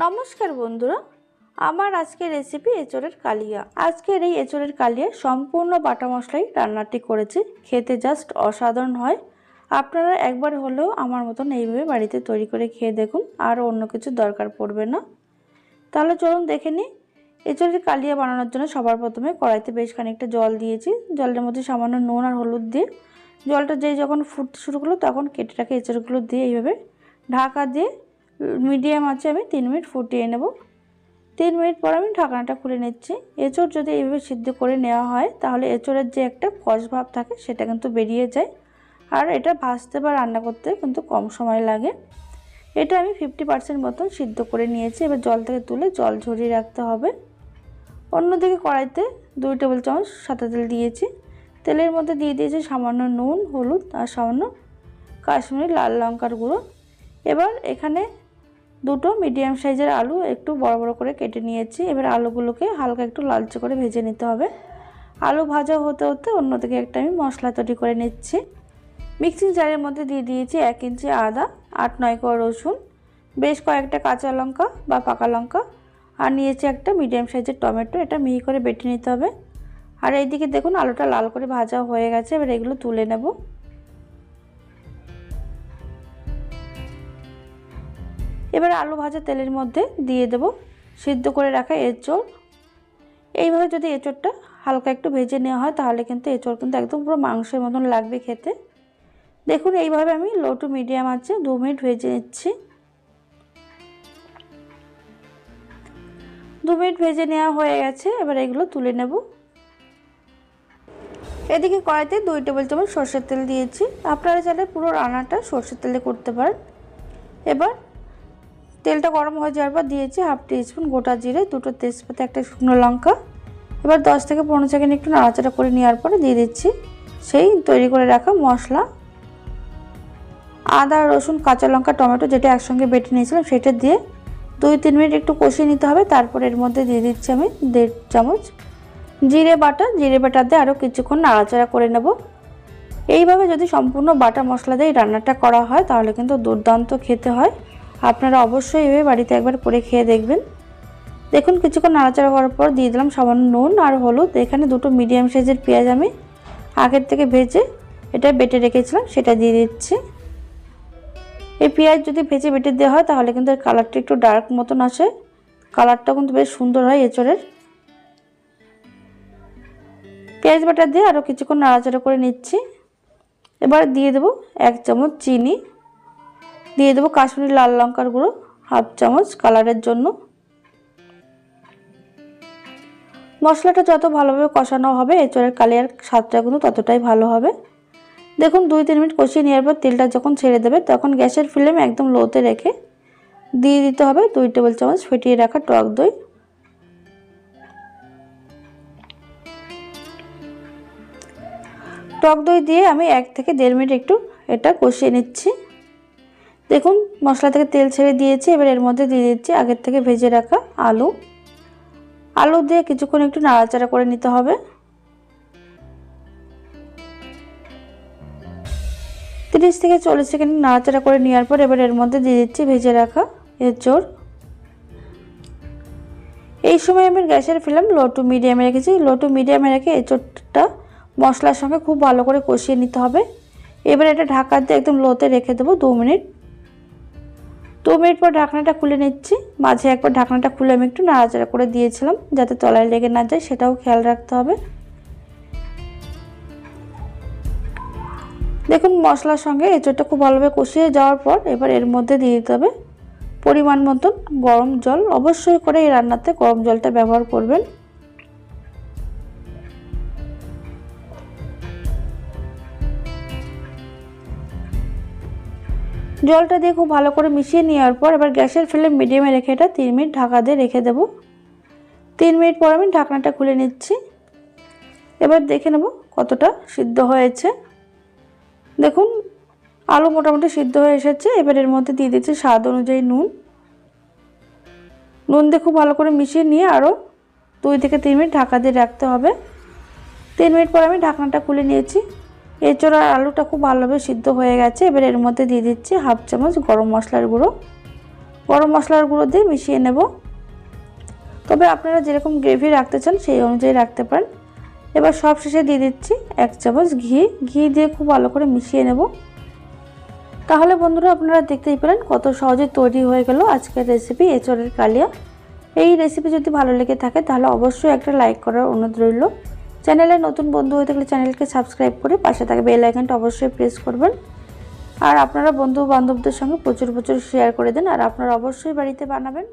নমস্কার বন্ধুরা, আমার আজকের রেসিপি এঁচোড়ের কালিয়া। আজকের এই এঁচোড়ের কালিয়া সম্পূর্ণ বাটা মশলাই রান্নাটি করেছি। খেতে জাস্ট অসাধারণ হয়। আপনারা একবার হলেও আমার মতন এইভাবে বাড়িতে তৈরি করে খেয়ে দেখুন, আর অন্য কিছু দরকার পড়বে না। তাহলে চলুন দেখে নিই। এঁচোড়ের কালিয়া বানানোর জন্য সবার প্রথমে কড়াইতে বেশ খানিকটা জল দিয়েছি। জলের মধ্যে সামান্য নুন আর হলুদ দিয়ে জলটা যখন ফুটতে শুরু করলো তখন কেটে রাখা এঁচোড়গুলো দিয়ে এইভাবে ঢাকা দিয়ে মিডিয়াম আঁচে আমি 3 মিনিট ফুটিয়ে নেব। 3 মিনিট পর আমি ঢাকনাটা খুলে নিচ্ছি। এঁচোড় যদি এইভাবে সিদ্ধ করে নেওয়া হয় তাহলে এঁচোড়ের যে একটা কষ ভাব থাকে সেটা কিন্তু বেরিয়ে যায়, আর এটা ভাজতে বা রান্না করতে কিন্তু কম সময় লাগে। এটা আমি 50% মতন সিদ্ধ করে নিয়েছি। এবার জল থেকে তুলে জল ঝরিয়ে রাখতে হবে। অন্যদিকে কড়াইতে 2 টেবিল চামচ সাদা তেল দিয়েছি। তেলের মধ্যে দিয়ে দিয়েছি সামান্য নুন, হলুদ আর সামান্য কাশ্মীরি লাল লঙ্কার গুঁড়ো। এবার এখানে দুটো মিডিয়াম সাইজের আলু একটু বড় বড় করে কেটে নিয়েছি। এবার আলুগুলোকে হালকা একটু লালচে করে ভেজে নিতে হবে। আলু ভাজা হতে হতে অন্যদিকে একটা আমি মশলা তৈরি করে নিচ্ছি। মিক্সিং জারের মধ্যে দিয়ে দিয়েছি 1 ইঞ্চি আদা, 8-9 কোয়া রসুন, বেশ কয়েকটা কাঁচা লঙ্কা বা পাকা লঙ্কা, আর নিয়েছি একটা মিডিয়াম সাইজের টমেটো। এটা মিহি করে বেটে নিতে হবে। আর এইদিকে দেখুন আলুটা লাল করে ভাজা হয়ে গেছে। এবার এগুলো তুলে নেব। এবার আলু ভাজা তেলের মধ্যে দিয়ে দেব সিদ্ধ করে রাখা এঁচোড়। এইভাবে যদি এঁচোড়টা হালকা একটু ভেজে নেওয়া হয় তাহলে কিন্তু এঁচোড় কিন্তু একদম পুরো মাংসের মতন লাগবে খেতে। দেখুন এইভাবে আমি লো টু মিডিয়াম আঁচে 2 মিনিট ভেজে নিচ্ছি। 2 মিনিট ভেজে নেওয়া হয়ে গেছে। এবার এগুলো তুলে নেব। এদিকে কড়াইতে 2 টেবিল চামচ সরষের তেল দিয়েছি। আপনারা চাইলে পুরো রান্নাটা সরষের তেলে করতে পারেন। এবার তেলটা গরম হয়ে যাওয়ার পর দিয়েছি 1/2 টিস্পুন গোটা জিরে, 2টো তেজপাতা, একটা শুকনো লঙ্কা। এবার 10 থেকে 15 সেকেন্ড একটু নাড়াচাড়া করে নেওয়ার পরে দিয়ে দিচ্ছি সেই তৈরি করে রাখা মশলা। আদা, রসুন, কাঁচা লঙ্কা, টমেটো যেটা একসঙ্গে বেটে নিয়েছিলাম সেটা দিয়ে 2-3 মিনিট একটু কষিয়ে নিতে হবে। তারপর এর মধ্যে দিয়ে দিচ্ছি আমি 1.5 চামচ জিরে বাটা। জিরে বাটা দিয়ে আরও কিছুক্ষণ নাড়াচাড়া করে নেব। এইভাবে যদি সম্পূর্ণ বাটা মশলা দিয়ে রান্নাটা করা হয় তাহলে কিন্তু দুর্দান্ত খেতে হয়। আপনারা অবশ্যই এভাবে বাড়িতে একবার করে খেয়ে দেখবেন। দেখুন কিছুক্ষণ নাড়াচাড়া করার পর দিয়ে দিলাম সামান্য নুন আর হলুদ। এখানে 2টো মিডিয়াম সাইজের পেঁয়াজ আমি আগের থেকে ভেজে এটা বেটে রেখেছিলাম সেটা দিয়ে দিচ্ছি। এই পেঁয়াজ যদি ভেজে বেটে দেওয়া হয় তাহলে কিন্তু এর কালারটা একটু ডার্ক মতন আসে। কালারটাও কিন্তু বেশ সুন্দর হয় এঁচোড়ের। পেঁয়াজ বাটা দিয়ে আরও কিছুক্ষণ নাড়াচাড়া করে নিচ্ছি। এবার দিয়ে দেবো 1 চামচ চিনি, দিয়ে দেবো কাশ্মীরি লাল লঙ্কার গুঁড়ো 1/2 চামচ কালারের জন্য। মশলাটা যত ভালোভাবে কষানো হবে এঁচোড়ের কালিয়ার স্বাদটা কিন্তু ততটাই ভালো হবে। দেখুন 2-3 মিনিট কষিয়ে নেওয়ার পর তেলটা যখন ছেড়ে দেবে তখন গ্যাসের ফ্লেম একদম লোতে রেখে দিয়ে দিতে হবে 2 টেবিল চামচ ফেটিয়ে রাখা টক দই। টক দই দিয়ে আমি 1 থেকে 1.5 মিনিট একটু এটা কষিয়ে নিচ্ছি। দেখুন মশলা থেকে তেল ছেড়ে দিয়েছি। এবার এর মধ্যে দিয়ে দিচ্ছি আগের থেকে ভেজে রাখা আলু। আলু দিয়ে কিছুক্ষণ একটু নাড়াচাড়া করে নিতে হবে। 30 থেকে 40 সেকেন্ড নাড়াচাড়া করে নেওয়ার পর এবার এর মধ্যে দিয়ে দিচ্ছি ভেজে রাখা এঁচোড়। এই সময় আমি গ্যাসের ফ্লেম লো টু মিডিয়ামে রেখেছি। লো টু মিডিয়ামে রেখে এঁচোড়টা মশলার সঙ্গে খুব ভালো করে কষিয়ে নিতে হবে। এবার এটা ঢাকা দিয়ে একদম লোতে রেখে দেবো 2 মিনিট। 2 মিনিট পর ঢাকনাটা খুলে নিচ্ছি। মাঝে একবার ঢাকনাটা খুলে আমি একটু নাড়াচাড়া করে দিয়েছিলাম যাতে তলায় লেগে না যায়, সেটাও খেয়াল রাখতে হবে। দেখুন মশলার সঙ্গে এঁচোড়টা খুব ভালোভাবে কষিয়ে যাওয়ার পর এবার এর মধ্যে দিয়ে দিতে হবে পরিমাণ মতন গরম জল। অবশ্যই করে এই রান্নাতে গরম জলটা ব্যবহার করবেন। জলটা দিয়ে খুব ভালো করে মিশিয়ে নেওয়ার পর এবার গ্যাসের ফ্লেম মিডিয়ামে রেখে এটা 3 মিনিট ঢাকা দিয়ে রেখে দেব। 3 মিনিট পর আমি ঢাকনাটা খুলে নিচ্ছি। এবার দেখে নেব কতটা সিদ্ধ হয়েছে। দেখুন আলু মোটামুটি সিদ্ধ হয়ে এসেছে। এবার এর মধ্যে দিয়ে দিচ্ছি স্বাদ অনুযায়ী নুন। নুন দিয়ে খুব ভালো করে মিশিয়ে নিয়ে আরও 2 থেকে 3 মিনিট ঢাকা দিয়ে রাখতে হবে। 3 মিনিট পর আমি ঢাকনাটা খুলে নিয়েছি। এঁচোড় আর আলুটা খুব ভালোভাবে সিদ্ধ হয়ে গেছে। এবার এর মধ্যে দিয়ে দিচ্ছি 1/2 চামচ গরম মশলার গুঁড়ো, গরম মশলার গুঁড়ো দিয়ে মিশিয়ে নেব। তবে আপনারা যেরকম গ্রেভি রাখতে চান সেই অনুযায়ী রাখতে পারেন। এবার সব শেষে দিয়ে দিচ্ছি 1 চামচ ঘি দিয়ে খুব ভালো করে মিশিয়ে নেব। তাহলে বন্ধুরা আপনারা দেখতেই পেলেন কত সহজে তৈরি হয়ে গেল আজকের রেসিপি এঁচোড়ের কালিয়া। এই রেসিপি যদি ভালো লেগে থাকে তাহলে অবশ্যই একটা লাইক করার অনুরোধ রইল। চ্যানেলে নতুন বন্ধু হয়ে থাকলে চ্যানেলকে সাবস্ক্রাইব করে পাশে থাকা বেল আইকনটা অবশ্যই প্রেস করবেন। আর আপনারা বন্ধু বান্ধবদের সঙ্গে প্রচুর শেয়ার করে দেন। আর আপনারা অবশ্যই বাড়িতে বানাবেন।